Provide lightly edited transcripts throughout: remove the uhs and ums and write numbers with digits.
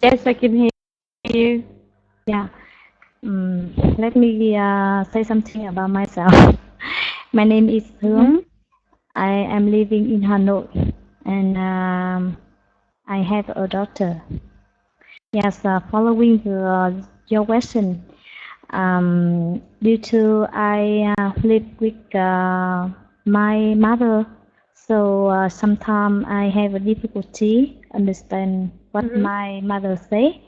Yes, I can hear you. Yeah. Let me say something about myself. My name is Hương. Mm-hmm. I am living in Hanoi, and I have a daughter. Yes, following your question, due to I live with my mother, so sometimes I have a difficulty understand what Mm-hmm. my mother say.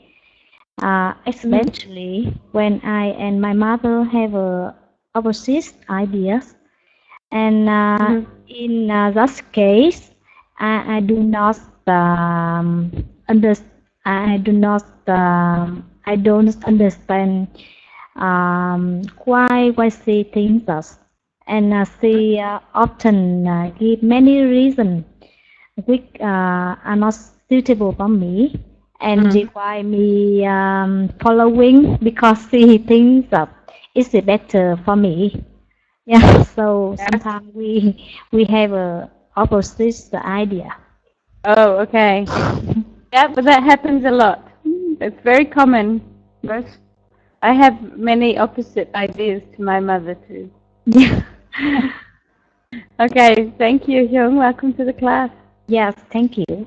Mm-hmm. Especially when I and my mother have opposite ideas. And Mm-hmm. in that case, I do not under, I do not I don't understand why she thinks us, and she often give many reasons which are not suitable for me and Mm-hmm. require me following because she thinks that it's better for me. Yeah, so Yeah. sometimes we have a opposite idea. Oh, okay. Yeah, but that happens a lot. It's very common. Most I have many opposite ideas to my mother too. Yeah. Okay, thank you, Hyung. Welcome to the class. Yes, thank you.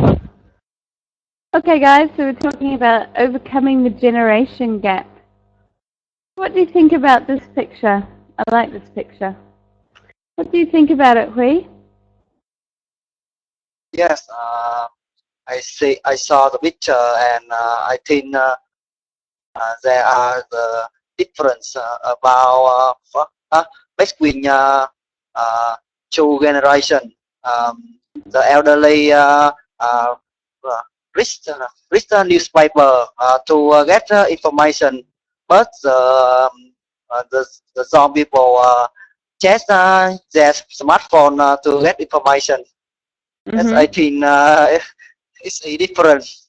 Okay, guys, so we're talking about overcoming the generation gap. What do you think about this picture? I like this picture. What do you think about it, Hui? Yes, I saw the picture and I think there are the difference about between uh, two generation. The elderly uh, read, read the newspaper to get information, but the young people check their smartphone to get information. Yes, I Mm-hmm. think it's a difference.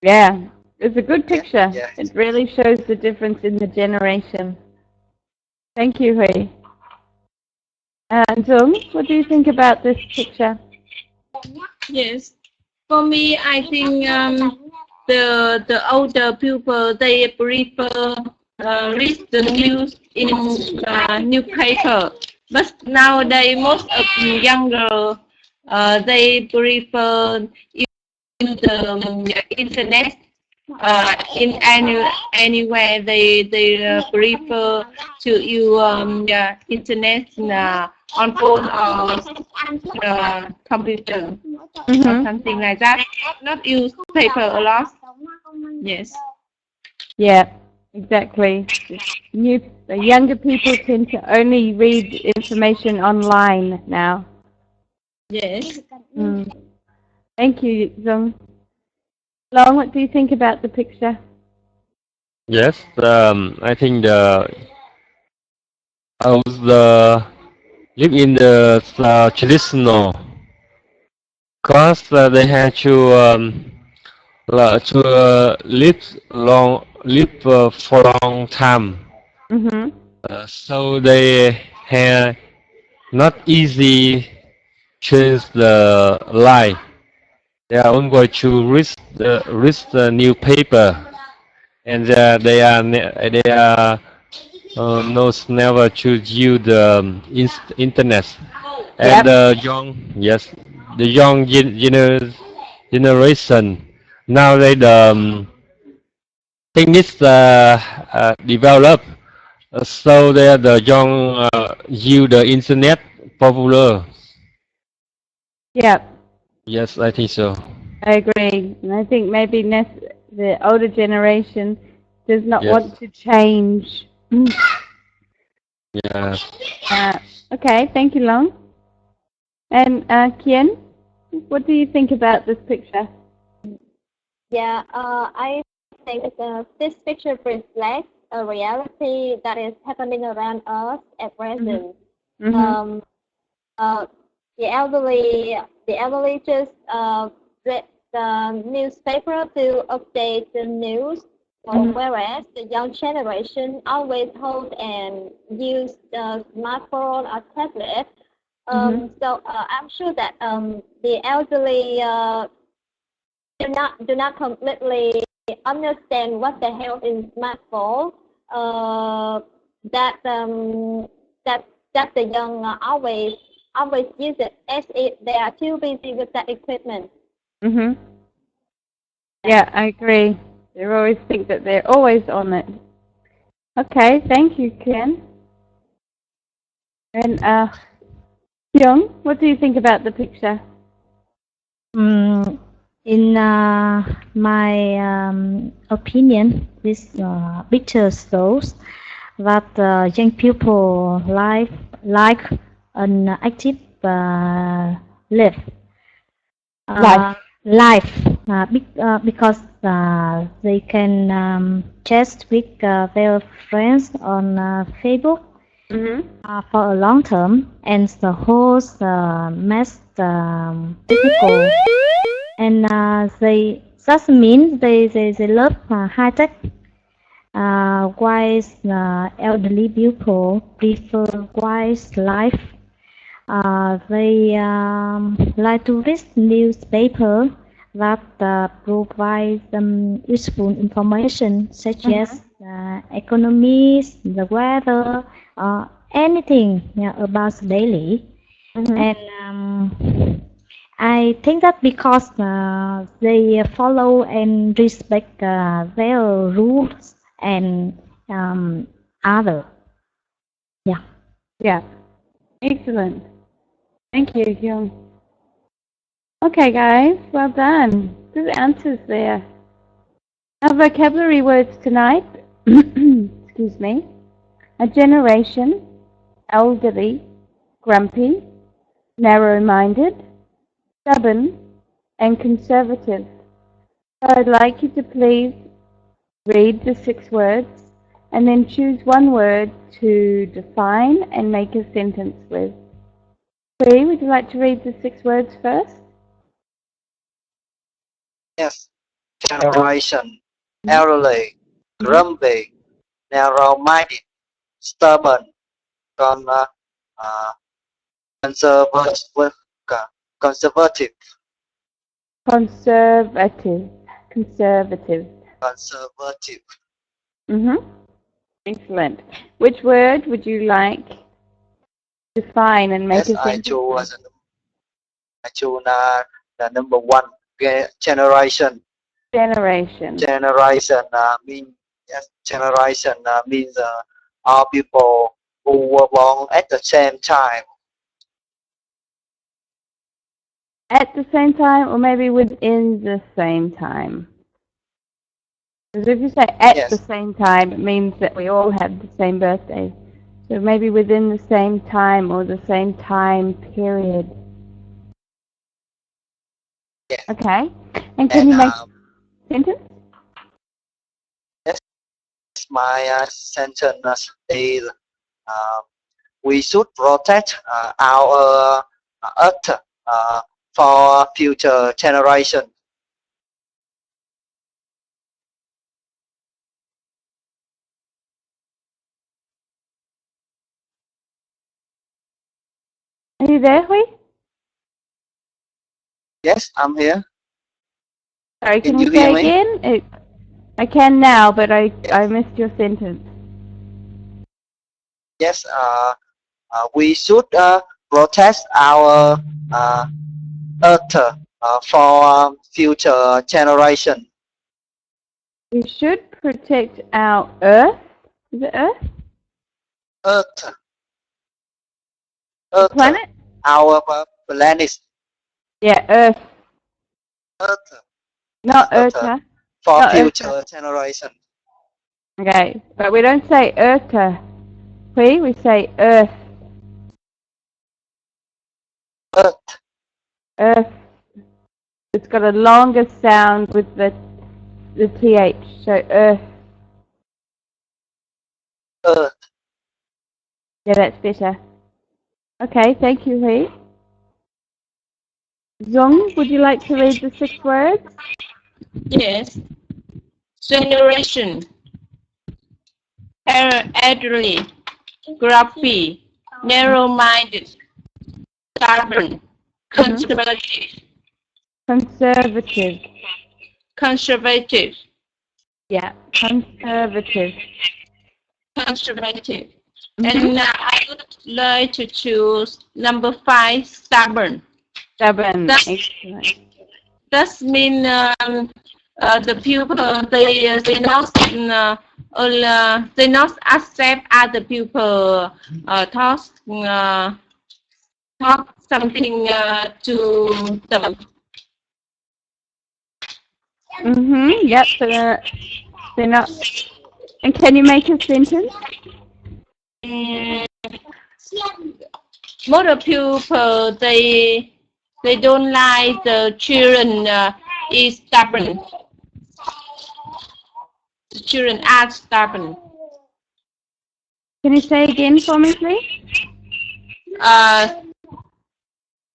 Yeah, it's a good Yeah, picture. yeah. It really shows the difference in the generation. Thank you, Hui. Zung, what do you think about this picture? Yes, for me, I think the older people they prefer read the news in newspaper, but nowadays most of the younger they prefer use the internet. In anywhere they prefer to use internet on phone or computer or Mm-hmm. something like that. Not use paper a lot. Yes. Yeah, exactly. The younger people tend to only read information online now. Yes. Mm. Thank you, Zung. Long, what do you think about the picture? Yes, I think the live in the traditional cause they have to live for long time. Mm-hmm. So they have not easy change the life. They are only going to read the newspaper, and they are never to use the internet. And Yep. the young, yes, the young generation nowadays the thing is developed, so they are the young use the internet popular. Yep. Yes, I think so. I agree. And I think maybe the older generation does not Yes, want to change. yes. Uh, okay, thank you, Long. And Kian, what do you think about this picture? Yeah, I think this picture reflects a reality that is happening around us at Mm-hmm. present. Mm-hmm. Um, uh, the elderly just read the newspaper to update the news, Mm-hmm. whereas the young generation always hold and use the smartphone or tablet. Mm-hmm. So I'm sure that the elderly do not completely understand what the hell is smartphone. That the young always use it as if they are too busy with that equipment. Mhm. Yeah, I agree. They always think that they're always on it. Okay, thank you, Ken. And Young, what do you think about the picture? In my opinion, this picture shows that young people like an active life. Because they can chat with their friends on Facebook for a long term, and the host mass technical, and they just mean they love high tech. While elderly people prefer quiet life. They like to read newspaper that provide useful information such as economies, the weather, anything about daily. And I think that because they follow and respect their rules and other. Yeah. Yeah. Excellent. Thank you, Young. Okay, guys, well done. Good answers there. Our vocabulary words tonight, excuse me, a generation, elderly, grumpy, narrow-minded, stubborn, and conservative. So I'd like you to please read the 6 words and then choose one word to define and make a sentence with. Lee, would you like to read the 6 words first? Yes. Generation, elderly, grumpy, narrow-minded, stubborn, conservative, conservative, Conservative. Conservative. conservative. Excellent. Which word would you like to define and make Yes, a I sentence? choose the number 1. Generation. Generation. Generation means all people who were born at the same time. At the same time, or maybe within the same time? Because if you say at the same time, it means that we all have the same birthday. So maybe within the same time or the same time period. Yes. Okay. And can you make a sentence? Yes, my sentence is we should protect our earth for future generation. Are you there, Hui? Yes, I'm here. Sorry, can you you hear say me? again? I can now, but I missed your sentence. Yes, we should protect our earth for future generation. We should protect our Earth. Is it Earth? Earth. The planet? Our planet. Yeah, Earth. Earth. Not Earth. For Not future Earth. generation. Okay, but we don't say Earth. We say Earth. Earth. Earth. It's got a longer sound with the TH, so Earth. Earth. Yeah, that's better. Okay, thank you, Hui. Zong, would you like to read the 6 words? Yes. Generation. Elderly. Grumpy. Narrow-minded. Stubborn. Conservative. Conservative. conservative. Yeah, conservative. Conservative. Mhm. And I would like to choose number 5, stubborn. Stubborn. That- Excellent. That means the people they not accept other people talk something to them. Yep. So they're not. And can you make a sentence? Most of people they don't like the children is stubborn. The children are stubborn. Can you say again for me, please?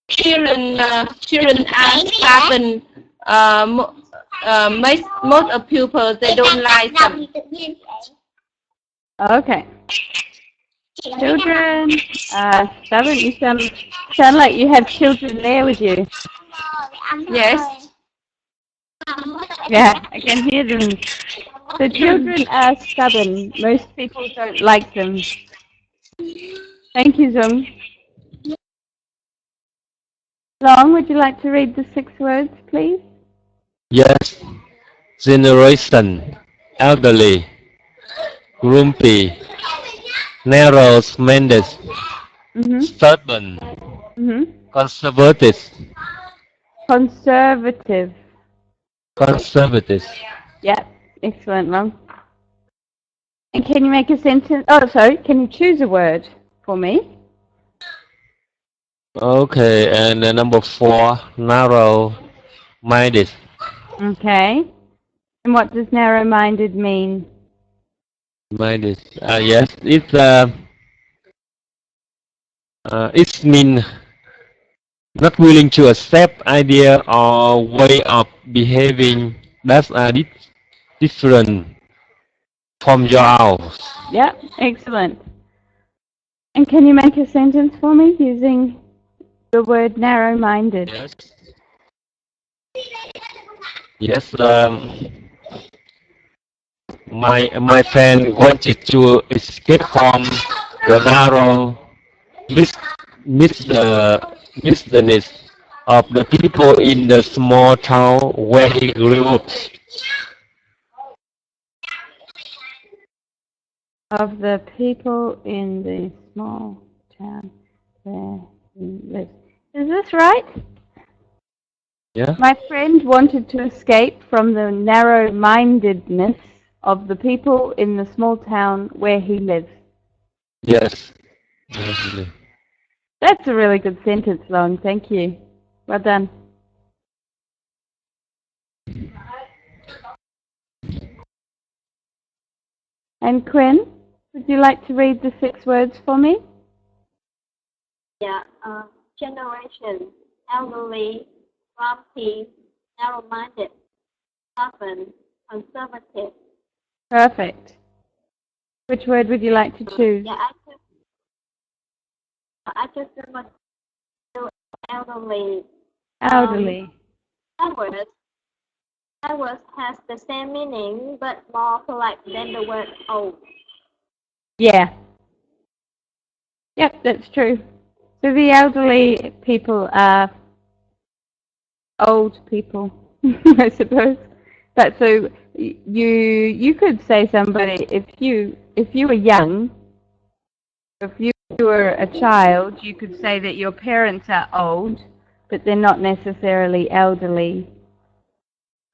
Children are stubborn. Most of people they don't like them. Okay. Children, stubborn. You sound like you have children there with you. Yes. Yeah, I can hear them. The children are stubborn. Most people don't like them. Thank you, Zung. Long, would you like to read the 6 words, please? Yes. Generation, elderly, grumpy, narrow-minded, stubborn, conservative. Conservative. Conservative. Yeah, excellent, Long. And can you make a sentence? Oh, sorry. Can you choose a word for me? Okay, and number 4, narrow-minded. Okay. And what does narrow-minded mean? Minded. Yes, it means not willing to accept idea or way of behaving that are different from yours. Yeah, excellent. And can you make a sentence for me using the word narrow-minded? Yes. Yes. My friend wanted to escape from the narrow business of the people in the small town where he grew up. Of the people in the small town where he lives. Is this right? Yeah. My friend wanted to escape from the narrow-mindedness of the people in the small town where he lives. Yes. Definitely. That's a really good sentence, Long. Thank you. Well done. And Quinn, would you like to read the 6 words for me? Yeah, generation, elderly, grumpy, narrow-minded, stubborn, conservative. Perfect. Which word would you like to choose? Yeah, I just want to elderly. Elderly. That word has the same meaning, but more polite than the word old. Yeah. Yep, that's true. So the elderly people are old people, I suppose. But so you could say somebody if you were young, if you were a child, you could say that your parents are old, but they're not necessarily elderly.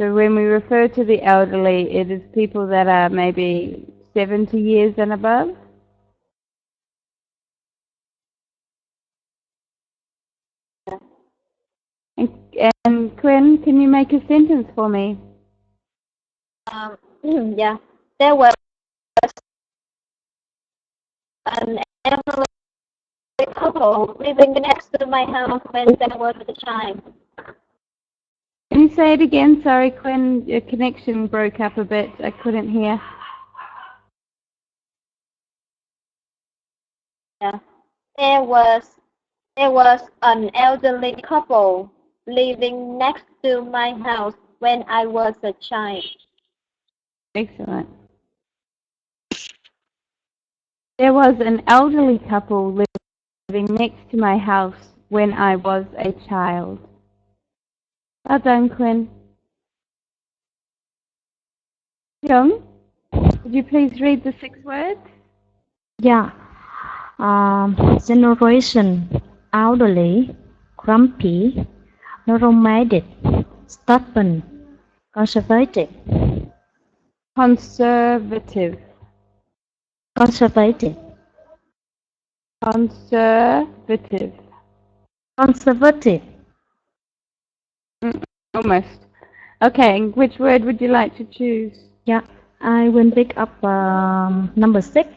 So when we refer to the elderly, it is people that are maybe 70 years and above. And Quinn, can you make a sentence for me? Yeah, there was an elderly couple living next to my house when there was a child. Can you say it again? Sorry, Quinn, your connection broke up a bit. I couldn't hear. Yeah, there was an elderly couple living next to my house when I was a child. Excellent. There was an elderly couple living next to my house when I was a child. Well done, Quinn. Young, would you please read the 6 words? Yeah. Generation, elderly, grumpy, narrow-minded, stubborn, conservative. Conservative. Conservative. Conservative. Conservative. Almost. Okay, and which word would you like to choose? Yeah, I will pick up number 6.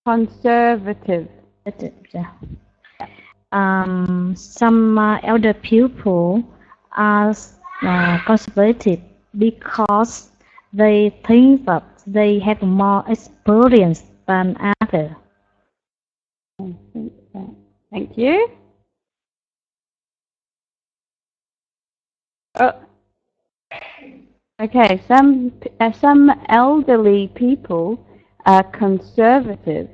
Conservative. Yeah. Some elder people are conservative because they think that they have more experience than others. I think so. Thank you. Oh. Okay, some elderly people are conservative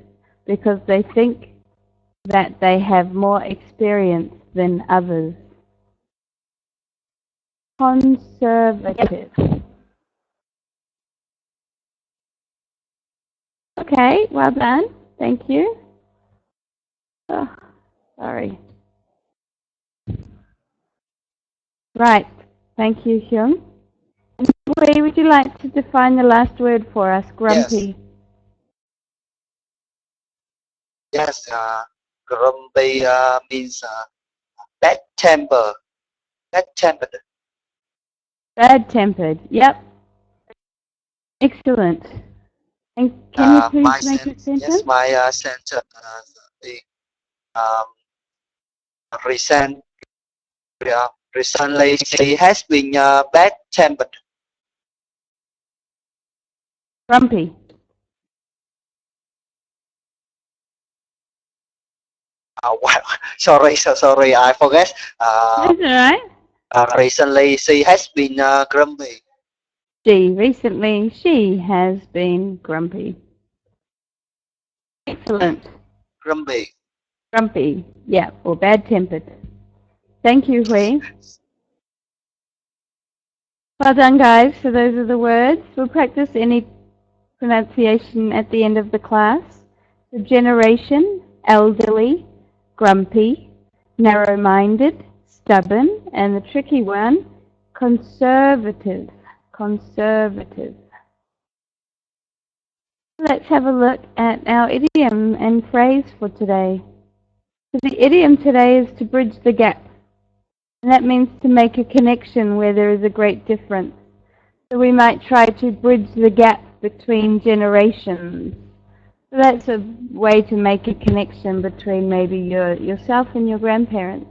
because they think that they have more experience than others. Conservative. Okay, well done. Thank you. Oh, sorry. Right. Thank you, Hyun. And Wei, would you like to define the last word for us? Grumpy. Yes, grumpy means bad temper, bad tempered. Bad-tempered. Yep. Excellent. And can you please make a sentence? Yes, my sentence is recently she has been bad-tempered. Grumpy. Wow, sorry, I forget. That's all right. Recently she has been grumpy. Recently, she has been grumpy. Excellent. Grumpy. Grumpy. Yeah, or bad-tempered. Thank you, Hui. Well done, guys. So those are the words. We'll practice any pronunciation at the end of the class. So generation, elderly, grumpy, narrow-minded, stubborn, and the tricky one, conservative. Conservative. Let's have a look at our idiom and phrase for today. So the idiom today is to bridge the gap. And that means to make a connection where there is a great difference. So we might try to bridge the gap between generations. So that's a way to make a connection between maybe yourself and your grandparents.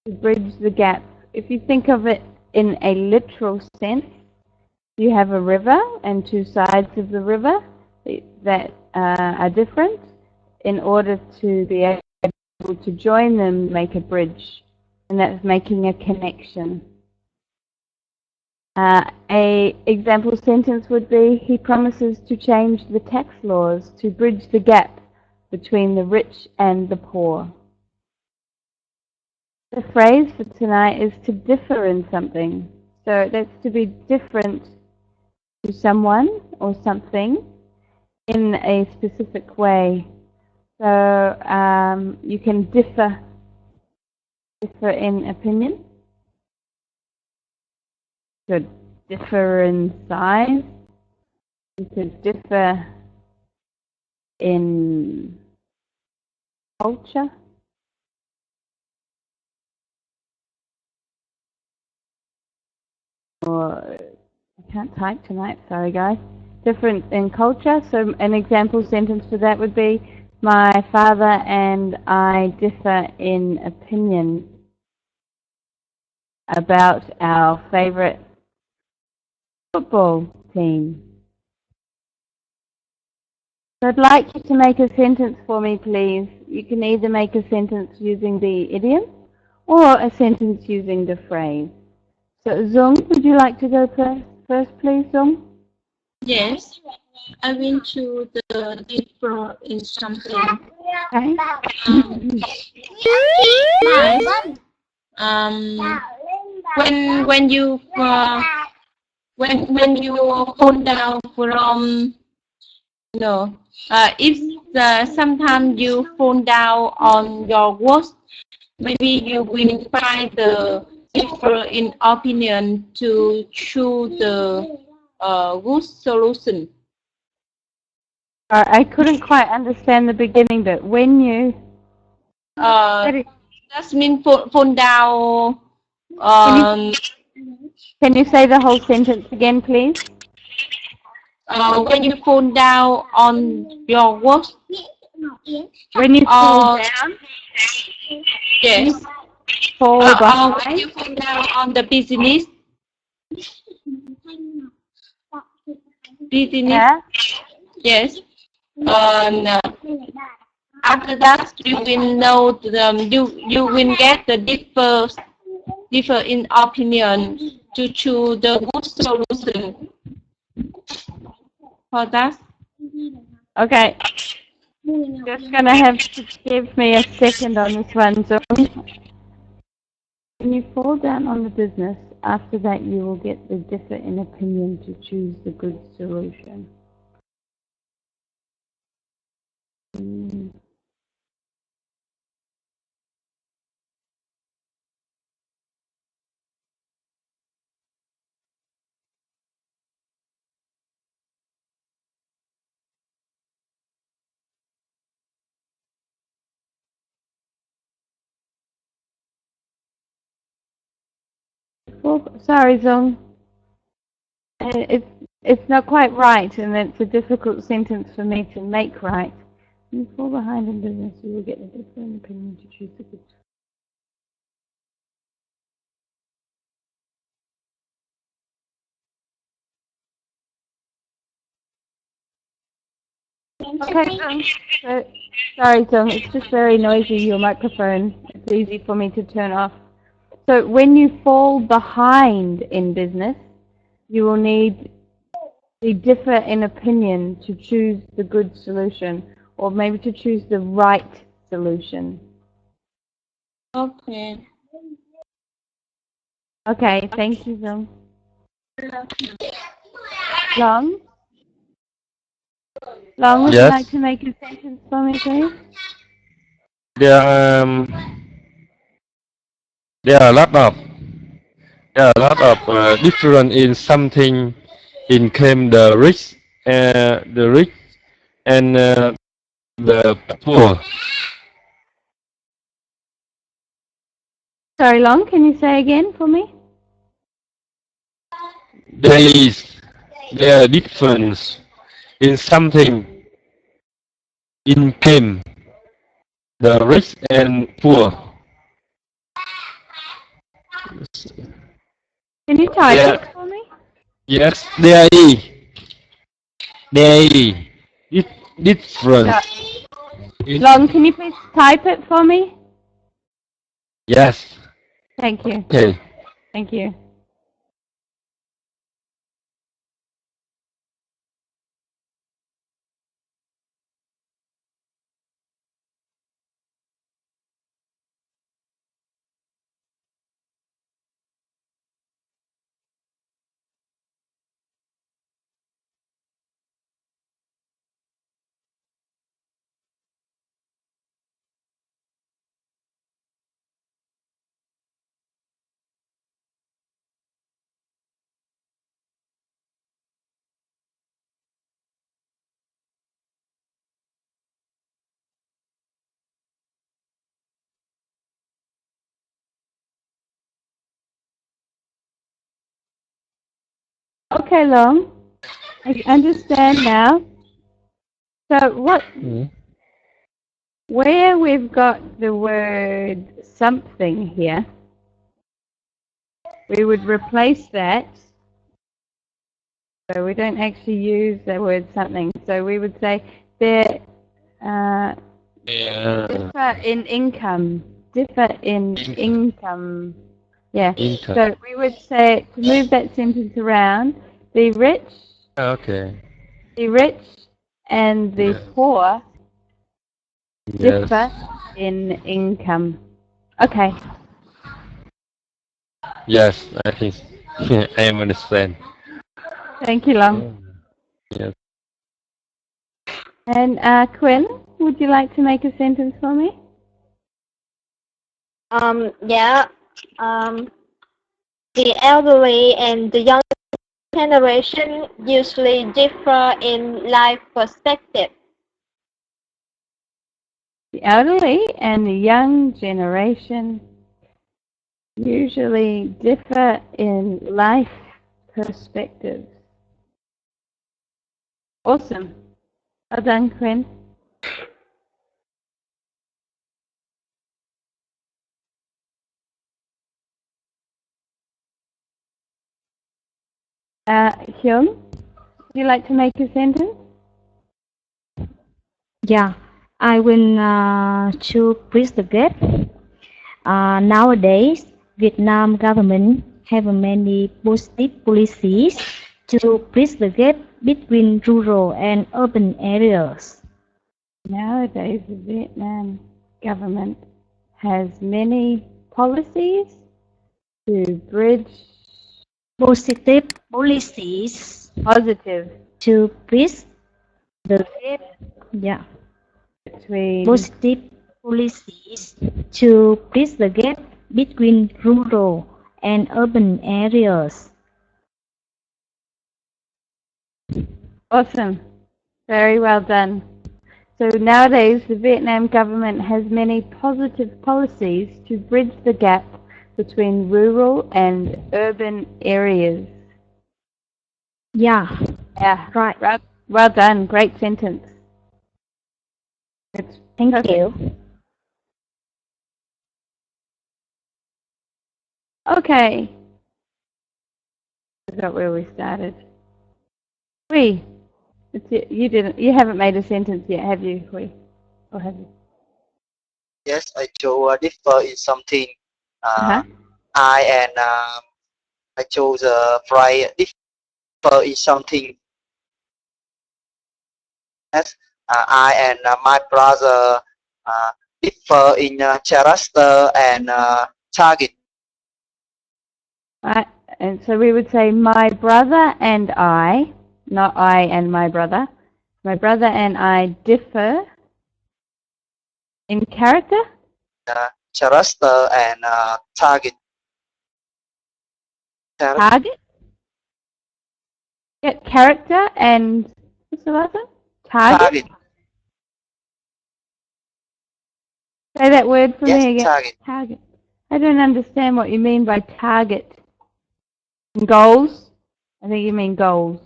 To bridge the gap. If you think of it in a literal sense, you have a river and 2 sides of the river that are different. In order to be able to join them, make a bridge. And that's making a connection. A example sentence would be, he promises to change the tax laws to bridge the gap between the rich and the poor. The phrase for tonight is to differ in something. So that's to be different to someone or something in a specific way. So you can differ in opinion. You could differ in size. You could differ in culture. Or I can't type tonight, sorry guys. Different in culture. So an example sentence for that would be, my father and I differ in opinion about our favorite football team. So I'd like you to make a sentence for me, please. You can either make a sentence using the idiom or a sentence using the phrase. So, Zung, would you like to go first, please, Zung? Yes, I went to the differ in something. Okay. Nice. When you when you fall down from if sometimes you fall down on your work, maybe you will find the differ in opinion to choose the good solution. I couldn't quite understand the beginning, but when you That means fall down. can you say the whole sentence again, please? When you fall down on your work. When you fall down? Yes. Fall behind? When you fall down on the business. Yeah. Yes. After that, you will know you will get the differ in opinion to choose the good solution. For that. Okay. Just gonna have to give me a second on this one, Zung. When you fall down on the business, after that you will get the differ in opinion to choose the good solution. Oh, sorry, Zung. It's not quite right, and it's a difficult sentence for me to make right. When you fall behind in business, you will get the differ in opinion to choose the good. Okay, Zung. Sorry, Zung. It's just very noisy, your microphone. It's easy for me to turn off. So when you fall behind in business, you will need the differ in opinion to choose the good solution, or maybe to choose the right solution. Okay. Okay, thank you, Zung. Long? Long, would you Yes. like to make a sentence for me, please? There are a lot of different in something in came the rich and the poor. Sorry, Long, can you say again for me? There are difference in something in came the rich and poor. Can you type Yeah. it for me? Yes, there is difference. Long, can you please type it for me? Yes. Thank you. Okay. Thank you. Okay, Long. I understand now. So where we've got the word something here, we would replace that. So we don't actually use the word something. So we would say there differ in income. Differ in income. Yeah. Inter. So we would say, to move that sentence around, the Okay. rich and the Yeah. poor Yes. differ in income. Okay. Yes, I think I understand. Thank you, Long. Yes. And Quinn, would you like to make a sentence for me? Yeah. Um, the elderly and the young generation usually differ in life perspective. The elderly and the young generation usually differ in life perspectives. Awesome. Well done, Quinn. Hyun, would you like to make a sentence? Yeah, I will to bridge the gap. Nowadays, Vietnam government have many positive policies to bridge the gap between rural and urban areas. Nowadays, the Vietnam government has many policies to bridge Positive policies positive to bridge the gap. Yeah, between positive policies to bridge the gap between rural and urban areas. Awesome. Very well done. So nowadays, the Vietnam government has many positive policies to bridge the gap between rural and urban areas. Yeah, Yeah, right. well done. Great sentence. It's Thank perfect. you. Okay. I forgot where we started. You haven't made a sentence yet, have you, Hui? Or have you? Yes, I chose differ in something. Uh-huh. I and I chose the phrase differ in something. Yes, I and my brother differ in character and target. Right. And so we would say my brother and I, not I and my brother. My brother and I differ in character. Character and target. Target? Yeah, character and what's the last one? Target? Say that word for Yes, me again. target. Target. I don't understand what you mean by target. Goals? I think you mean goals.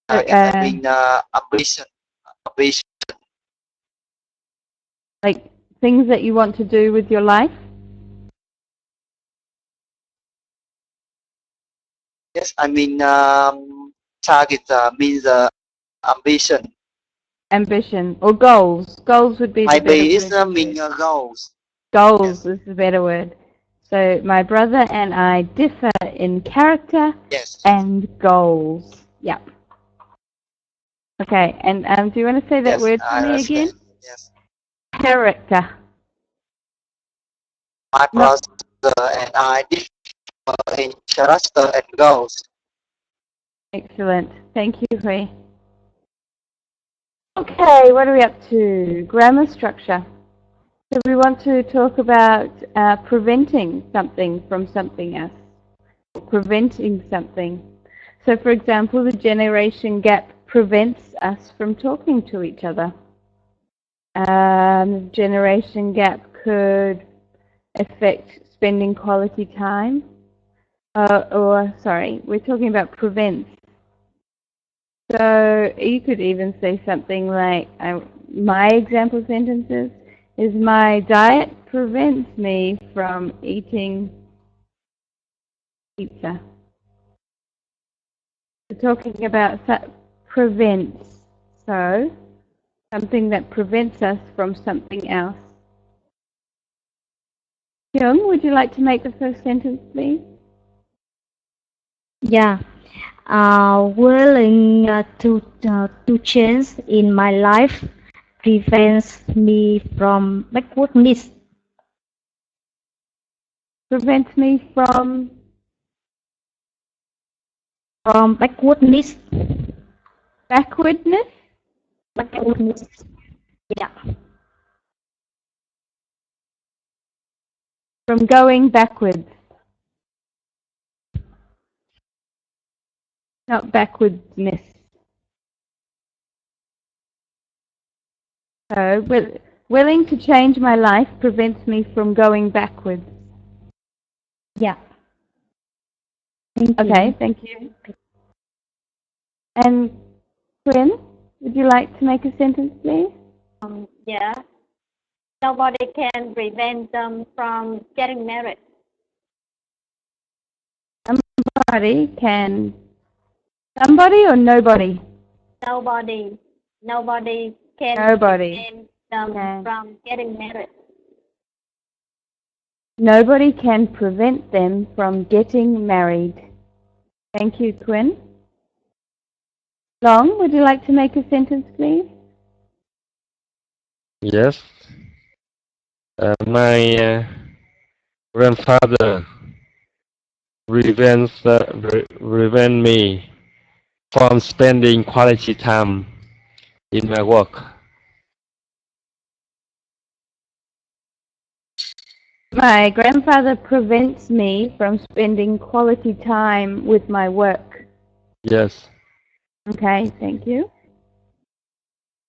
Target. I mean ambition. Ambition. Like things that you want to do with your life? Yes, I mean target means ambition. Ambition or goals. Goals would be the better Maybe it's word. mean goals. Goals is the better word. So my brother and I differ in character Yes. and goals. Yeah. Okay, and do you want to say that Yes, word I for me understand. again? Yes. Character. My Not brother and I differ in character and goals. excellent. Thank you, Hui. Okay, what are we up to? Grammar structure. So we want to talk about preventing something from something else. Preventing something. So for example, the generation gap prevents us from talking to each other. Generation gap could affect spending quality time. Sorry, we're talking about prevents. So you could even say something like, my example sentences is my diet prevents me from eating pizza. We're talking about prevents. So something that prevents us from something else. Hyung, would you like to make the first sentence, please? Yeah. Willing to change in my life prevents me from backwardness. Prevents me from Backwardness. backwardness? Backwardness. Yeah. From going backwards. Not backwardness. So, willing to change my life prevents me from going backwards. Yeah. Thank you. Okay, thank you. And Quinn, would you like to make a sentence, please? Yeah. Nobody can prevent them from getting married. Somebody can. Somebody or nobody? Nobody can Nobody. prevent them Okay. from getting married. Nobody can prevent them from getting married. Thank you, Quinn. Long, would you like to make a sentence, please? Yes. My grandfather prevent me from spending quality time in my work. My grandfather prevents me from spending quality time with my work. Yes. Okay, thank you.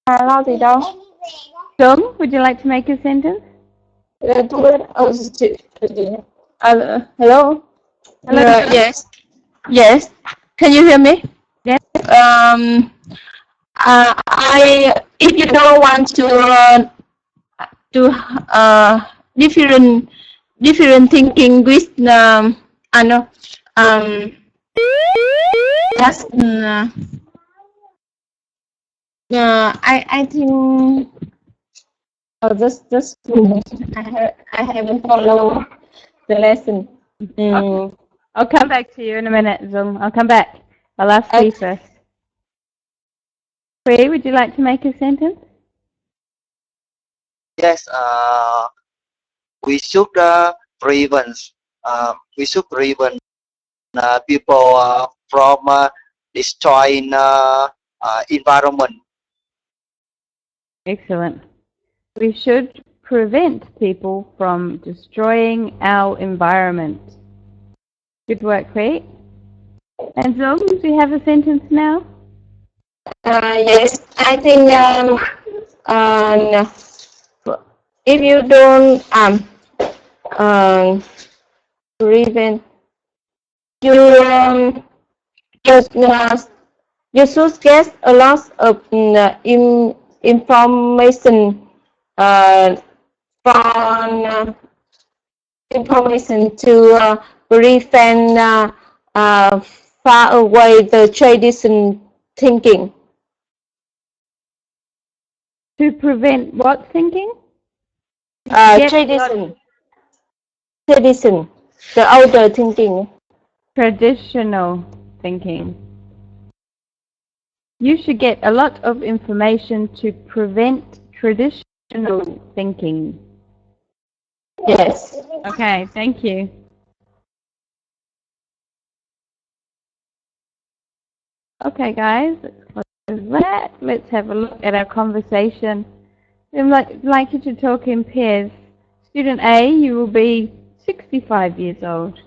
Lo gì đâu? Chung, would you like to make a sentence? Hello? Hello. Yes. Yes. Can you hear me? Yes. If you don't want to different thinking with I know that's I think just I haven't followed the lesson. I'll come back to you in a minute, Zung. I'll come back. I'll ask you first. Pri, would you like to make a sentence? Yes, we should prevent people from destroying environment. Excellent. We should prevent people from destroying our environment. Good work, Pri. And Zung, do you have a sentence now? Yes, I think if you don't prevent you you should get a lot of information from information to prevent far away the tradition thinking. To prevent what thinking? Tradition, the older thinking. Traditional thinking. You should get a lot of information to prevent traditional thinking. Yes. Okay, thank you. Okay, guys, let's close that. Let's have a look at our conversation. I'd like you to talk in pairs. Student A, you will be 65 years old.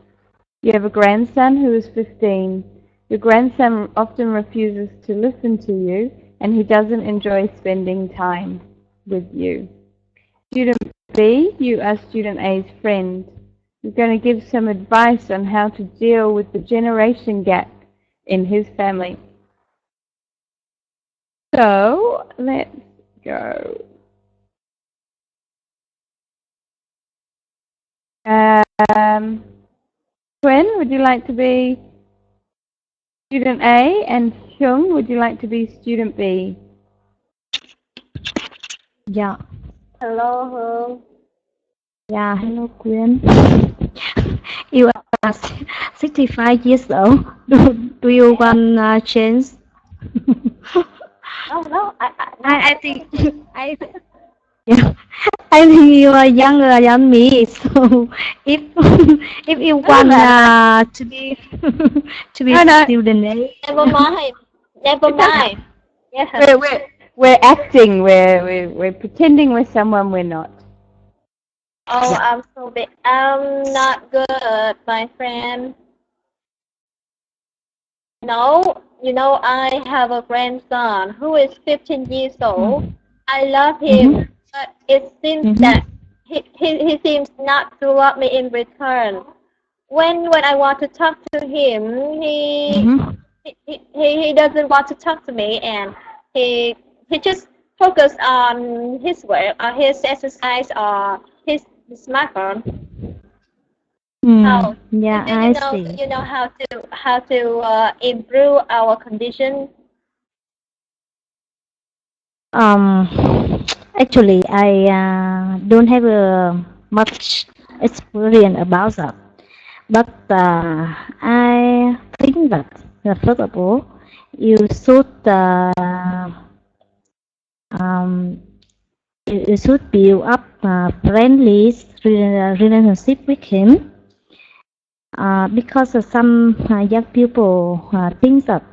You have a grandson who is 15. Your grandson often refuses to listen to you, and he doesn't enjoy spending time with you. Student B, you are Student A's friend. You're going to give some advice on how to deal with the generation gap in his family. So, let's go. Quinn, would you like to be Student A? And Hyung, would you like to be Student B? Yeah. Hello, Hương. Yeah, hello, Quyên. You are 65 years old. Do you want change? No, I think I yeah, I think you are younger than me. So if if you want to be to be No, no. student, eh? never mind. Never mind. Yeah. We're acting. We're pretending we're someone we're not. Oh, Yeah. I'm so big. I'm not good, my friend. No, I have a grandson who is 15 years old. I love him, but it seems that he seems not to love me in return. When I want to talk to him, he doesn't want to talk to me, and he just focus on his work, or his exercise, or his smartphone. Oh, Yeah, do I see. you know how to improve our condition? Actually, I don't have much experience about that, but I think that first of all, you should um, you should build up friendly relationship with him, because some young people think that